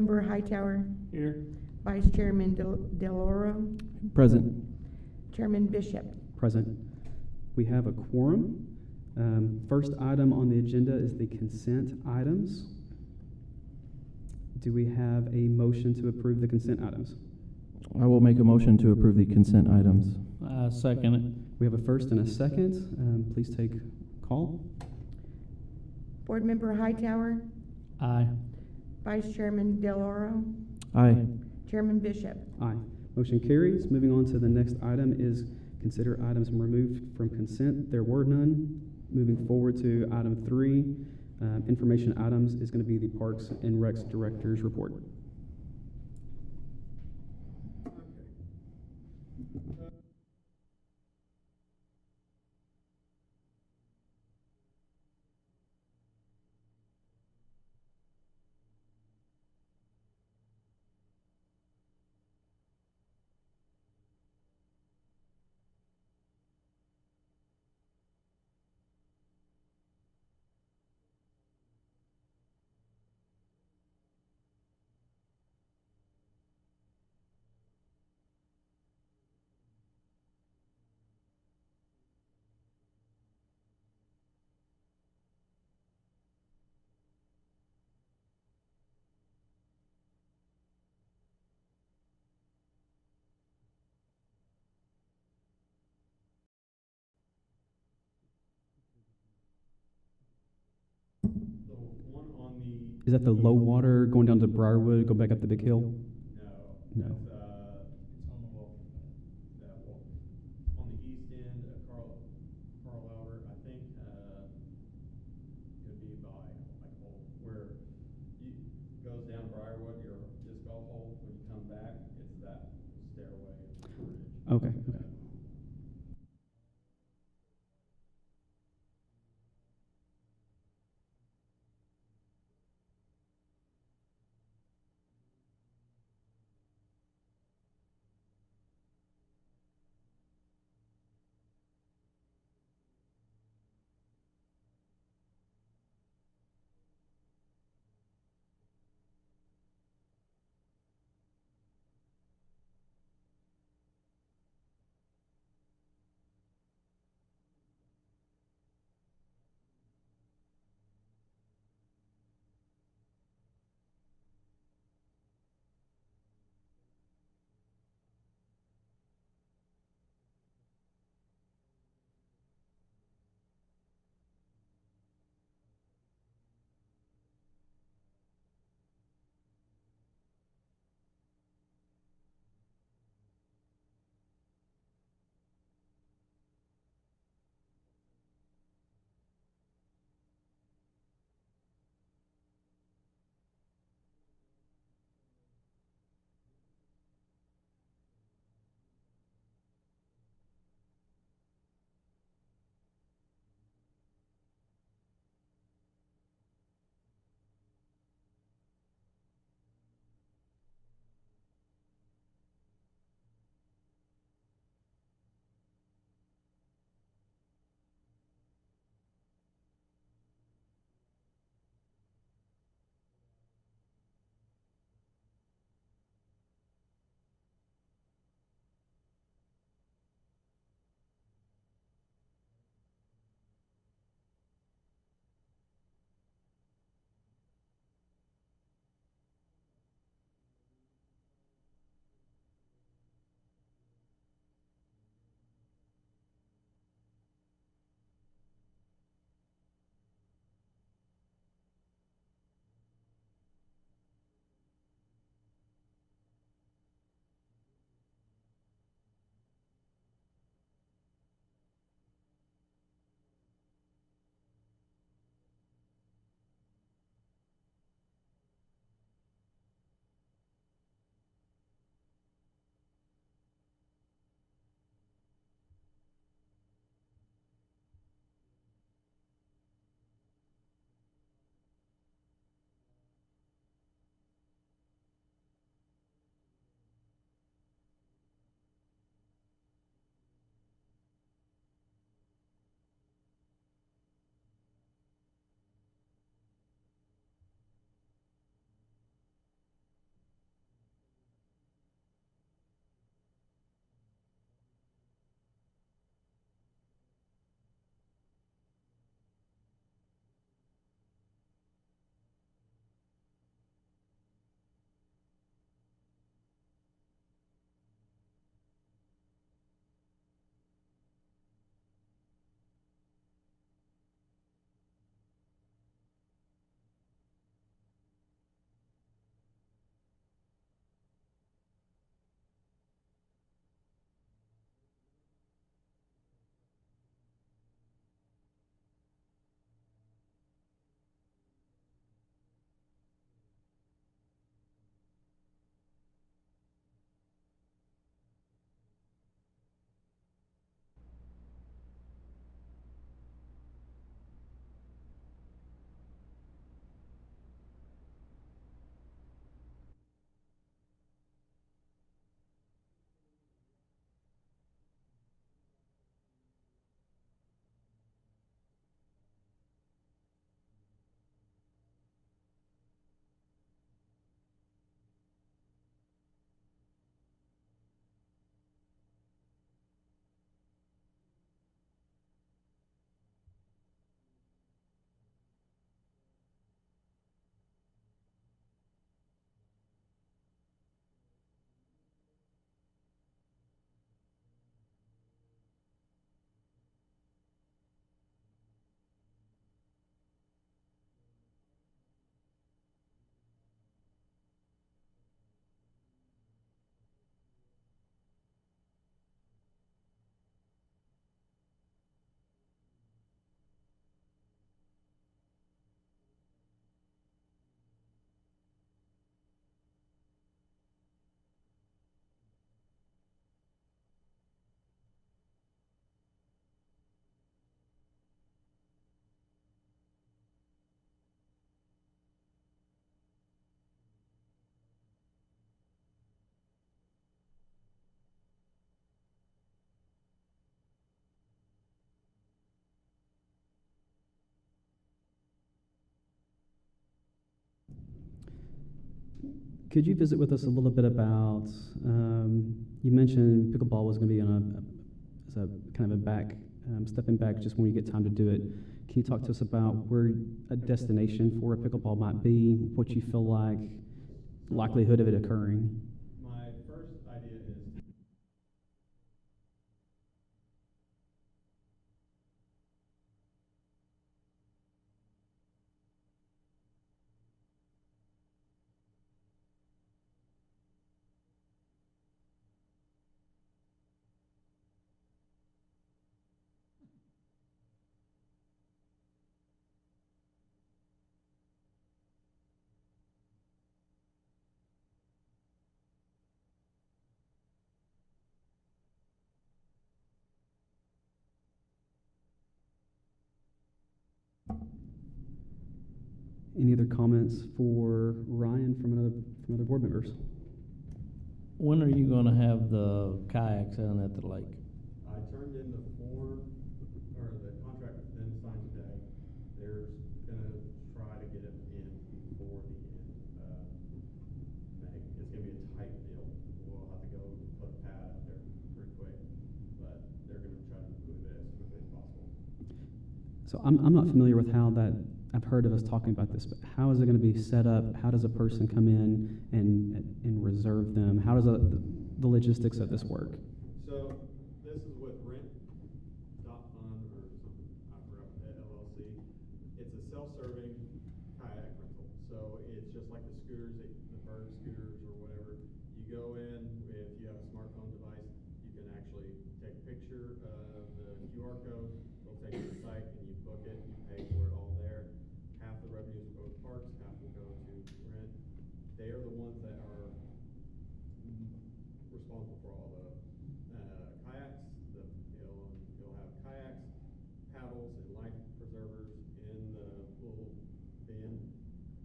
Member Hightower, Here. Vice Chairman Deloro, Present. Chairman Bishop. Present. We have a quorum. First item on the agenda is the consent items. Do we have a motion to approve the consent items? I will make a motion to approve the consent items. Second it. We have a first and a second. Please take call. Board Member Hightower, Aye. Vice Chairman Deloro, Aye. Chairman Bishop. Aye. Motion carries. Moving on to the next item is consider items removed from consent. There were none. Moving forward to item 3, information items is going to be the Parks and Recs Director's report. Is that the low water going down to Briarwood, go back up the big hill? No. It's on the wall. On the east end of Carl Albert, I think it would be by where you goes down Briarwood, your disc golf hole. When you come back, it's that stairway bridge. Okay. Okay. Could you visit with us a little bit about, you mentioned pickleball was going to be on as a kind of a back, stepping back just when you get time to do it. Can you talk to us about where a destination for a pickleball might be, what you feel like, likelihood of it occurring? My first idea is Any other comments for Ryan from other board members? When are you gonna have the kayaks down at the lake? I turned in the form, or the contract with them signed today. They're gonna try to get it in before the end of May. It's gonna be a tight deal. We'll have to go put a pad out there pretty quick, but they're gonna try to move it as quickly as possible. So I'm not familiar with how that, I've heard of us talking about this, but how is it going to be set up? How does a person come in and reserve them? How does the logistics of this work? So this is with Rent.Fun or something, I forgot the LLC. It's a self-serving kayak rental. So it's just like the scooters, the bird scooters or whatever. You go in, if you have a smartphone device, you can actually take a picture of the QR code. They'll take you to the site and you book it, you pay for it all there. Half the revenues will go to parks, half will go to Rent. They are the ones that are responsible for all the kayaks. You'll have kayaks, paddles, and life preservers in the little bin,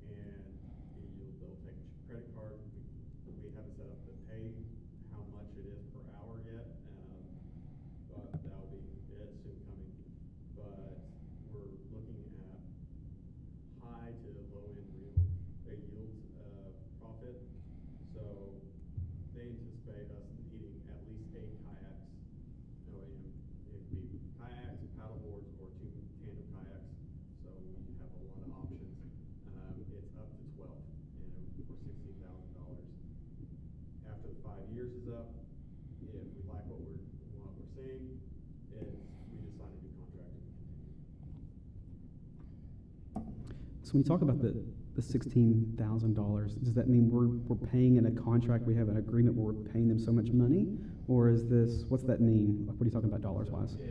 and they'll take a credit card. We haven't set up to pay how much it is per hour yet, but that'll be soon coming. But we're looking at high to low end yields profit. So they anticipate us needing at least 8 kayaks. No, it could be kayaks, paddle boards, or 2 tandem kayaks. So we have a lot of options. It's up to 12, for $16,000. After the 5 years is up, if we like what we're seeing, we just sign a new contract and continue. So when you talk about the $16,000, does that mean we're paying in a contract, we have an agreement where we're paying them so much money? Or is this, what's that mean? Like, what are you talking about dollars-wise? We're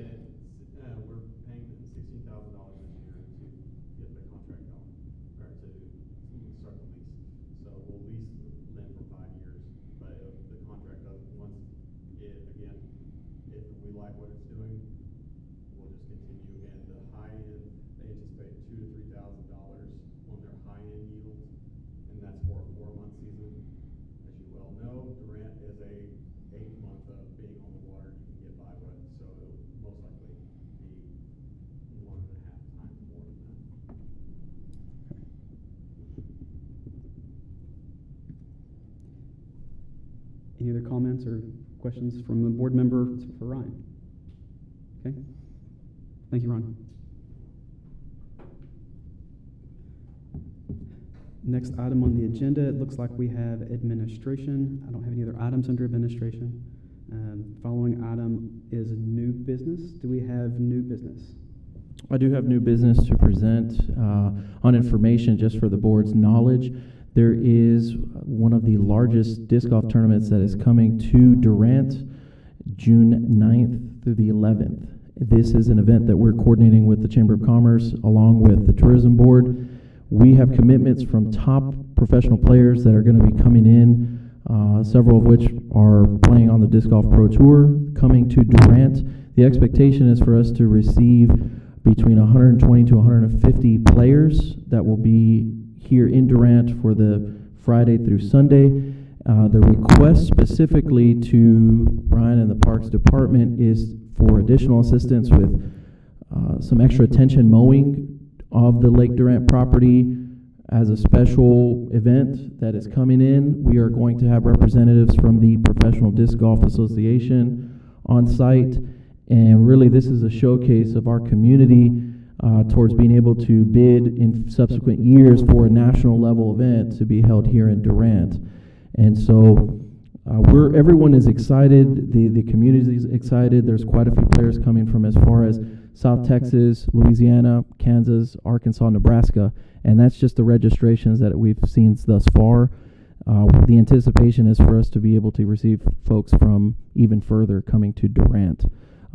paying them $16,000 this year to get the contract going, or to start the lease. So we'll lease them for 5 years, but if the contract doesn't, if we like what it's doing, we'll just continue. And the high end, they anticipate $2,000 to $3,000 on their high end yields, and that's for a 4-month season. As you well know, Durant is a 8-month of being on the water you can get by with, so it'll most likely be 1.5 times more than that. Any other comments or questions from the board member for Ryan? Okay. Thank you, Ron. Next item on the agenda, it looks like we have administration. I don't have any other items under administration. Following item is new business. Do we have new business? I do have new business to present on information just for the board's knowledge. There is one of the largest disc golf tournaments that is coming to Durant June 9th through the 11th. This is an event that we're coordinating with the Chamber of Commerce along with the Tourism Board. We have commitments from top professional players that are going to be coming in, several of which are playing on the Disc Golf Pro Tour, coming to Durant. The expectation is for us to receive between 120 to 150 players that will be here in Durant for the Friday through Sunday. The request specifically to Ryan and the Parks Department is for additional assistance with some extra attention mowing of the Lake Durant property, as a special event that is coming in, we are going to have representatives from the Professional Disc Golf Association on site. And really, this is a showcase of our community towards being able to bid in subsequent years for a national level event to be held here in Durant. And so everyone is excited, the community is excited. There's quite a few players coming from as far as South Texas, Louisiana, Kansas, Arkansas, Nebraska, and that's just the registrations that we've seen thus far. The anticipation is for us to be able to receive folks from even further coming to Durant.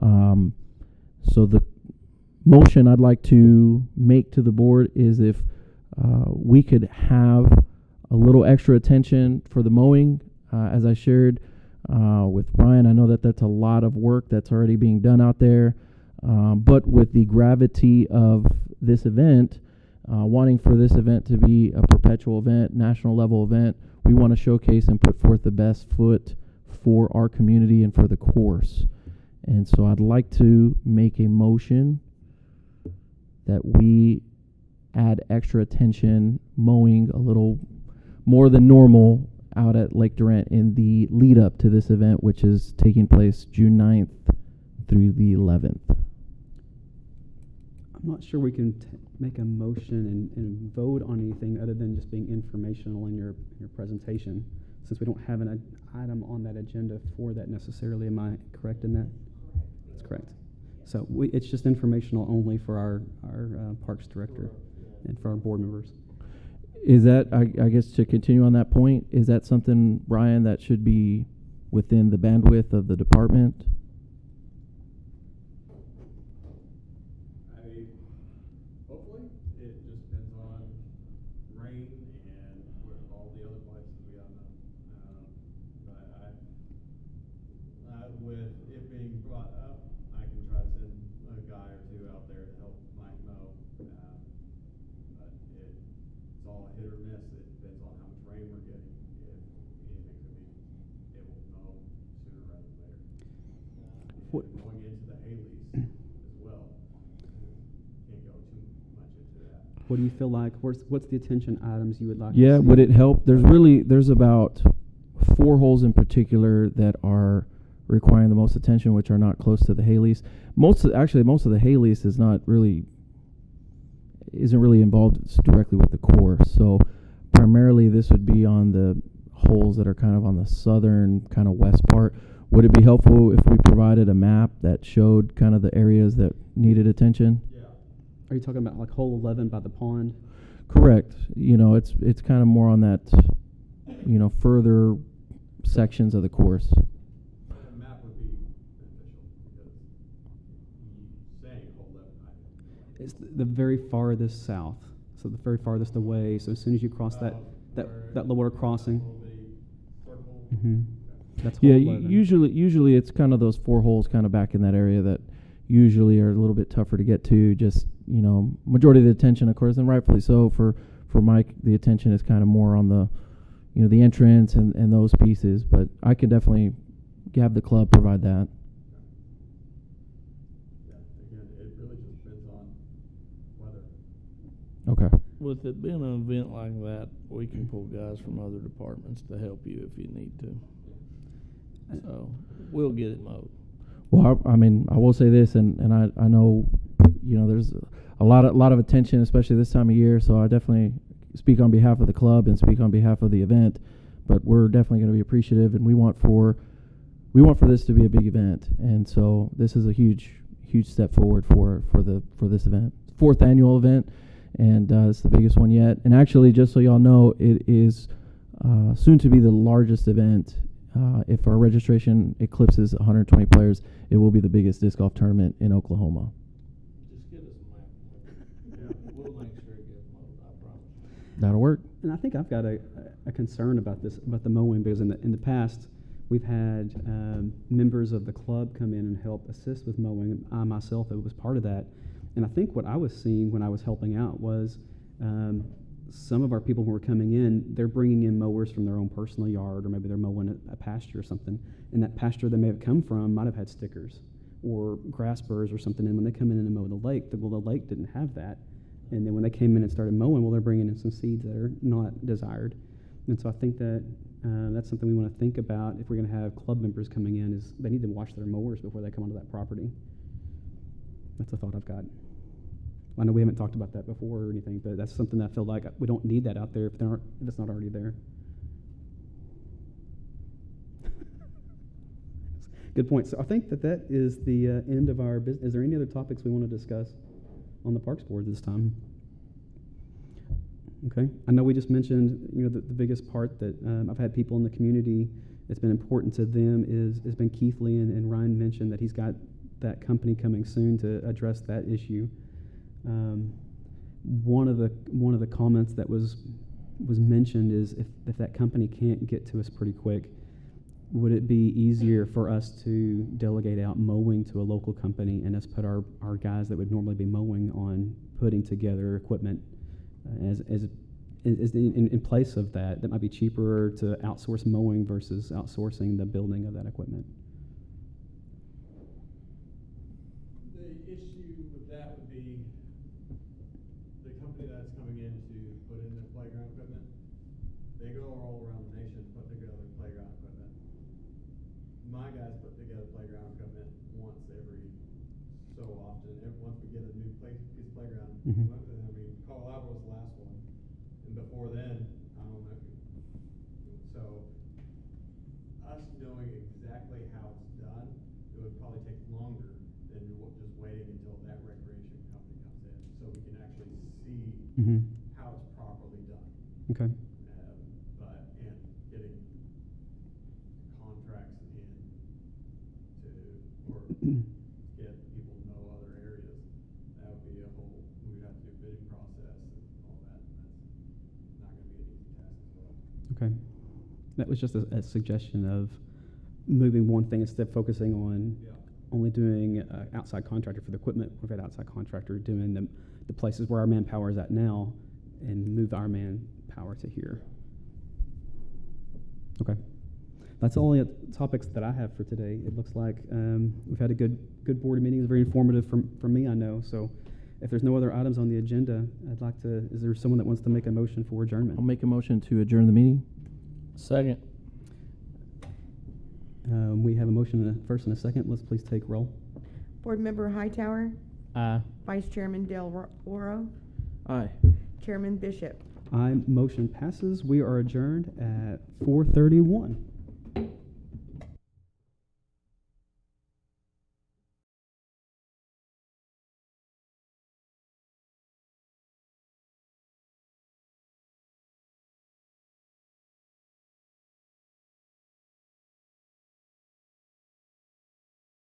So the motion I'd like to make to the board is if we could have a little extra attention for the mowing. As I shared with Brian, I know that that's a lot of work that's already being done out there. But with the gravity of this event, wanting for this event to be a perpetual event, national level event, we want to showcase and put forth the best foot for our community and for the course. And so I'd like to make a motion that we add extra attention, mowing a little more than normal out at Lake Durant in the lead up to this event, which is taking place June 9th through the 11th. I'm not sure we can make a motion and vote on anything other than just being informational in your presentation, since we don't have an item on that agenda for that necessarily. Am I correct in that? That's correct. So it's just informational only for our Parks Director and for our board members. Is that, I guess to continue on that point, is that something, Brian, that should be within the bandwidth of the department? Hopefully, it just depends on rain and all the other places we all know. But with it being brought up, I can try to send a guy or two out there to help Mike mow. But it's all hit or miss. It depends on how much rain we're getting. If anything could be able to mow sooner rather than later. What- And going into the hay-lease as well. Can't go too much into that. What do you feel like? What's the attention items you would like? Yeah, to see? would it help? There's about 4 holes in particular that are requiring the most attention, which are not close to the hay lease. Most of the hay lease isn't really involved directly with the course. So primarily this would be on the holes that are kind of on the southern kind of west part. Would it be helpful if we provided a map that showed kind of the areas that needed attention? Yeah. Are you talking about like hole 11 by the pond? Correct. It's kind of more on that, further sections of the course. A map would be beneficial because saying whole 11, It's the very farthest south, so the very farthest away. So as soon as you cross that lower crossing, that's hole Yeah, 11. usually it's kind of those 4 holes kind of back in that area that usually are a little bit tougher to get to. Just, majority of the attention, of course, and rightfully so for Mike, the attention is kind of more on the, the entrance and those pieces. But I can definitely have the club provide that. Yeah, again, it really just depends on weather. Okay. With it being an event like that, we can pull guys from other departments to help you if you need to. So we'll get it mowed. Well, I will say this, and I know, there's a lot of attention, especially this time of year. So I definitely speak on behalf of the club and speak on behalf of the event. But we're definitely going to be appreciative, and we want for this to be a big event. And so this is a huge step forward for this event, 4th annual event, and it's the biggest one yet. And actually, just so y'all know, it is soon to be the largest event. If our registration eclipses 120 players, it will be the biggest disc golf tournament in Oklahoma. Just get us a map. We'll make sure it gets mowed, I promise. That'll work. And I think I've got a concern about the mowing, because in the past we've had members of the club come in and help assist with mowing. I myself was part of that, and I think what I was seeing when I was helping out was some of our people who were coming in, they're bringing in mowers from their own personal yard, or maybe they're mowing a pasture or something, and that pasture they may have come from might have had stickers or grass burrs or something, and when they come in and mow the lake, the lake didn't have that. And then when they came in and started mowing, well, they're bringing in some seeds that are not desired. And so I think that that's something we want to think about if we're going to have club members coming in, is they need to wash their mowers before they come onto that property. That's a thought I've got. I know we haven't talked about that before or anything, but that's something that I feel like we don't need that out there if it's not already there. Good point. So I think that is the end of our business. Is there any other topics we want to discuss on the Parks Board this time? Okay. I know we just mentioned, the biggest part that I've had people in the community that's been important to them has been Keith Lee, and Ryan mentioned that he's got that company coming soon to address that issue. One of the comments that was mentioned is if that company can't get to us pretty quick, would it be easier for us to delegate out mowing to a local company and us put our guys that would normally be mowing on putting together equipment as in place of that? That might be cheaper to outsource mowing versus outsourcing the building of that equipment. The issue with that would be the company that's coming in to put in the playground equipment, they go all around the nation to put together playground equipment. My guys put together playground equipment once every so often. Once we get a new piece of playground, Mhm. Colorado was the last one, and before then, I don't know. So, us knowing exactly how it's done, it would probably take longer than just waiting until that recreation company comes in, so we can actually see Mm-hmm. how it's properly done. Okay. And getting contracts in or get people to know other areas, that would be we would have to do a bidding process and all that, and that's not gonna be an easy task as well. Okay. That was just a suggestion of moving one thing instead of focusing on Yeah. only doing outside contractor for the equipment. We've had outside contractor doing the places where our manpower is at now, and move our manpower to here. Okay. That's the only topics that I have for today. It looks like we've had a good board meeting. It was very informative for me, I know. So if there's no other items on the agenda, is there someone that wants to make a motion for adjournment? I'll make a motion to adjourn the meeting. Second. We have a motion and a first and a second. Let's please take roll. Board Member Hightower, Aye. Vice Chairman Del Oro, Aye. Chairman Bishop. Aye. Motion passes. We are adjourned at 4:31.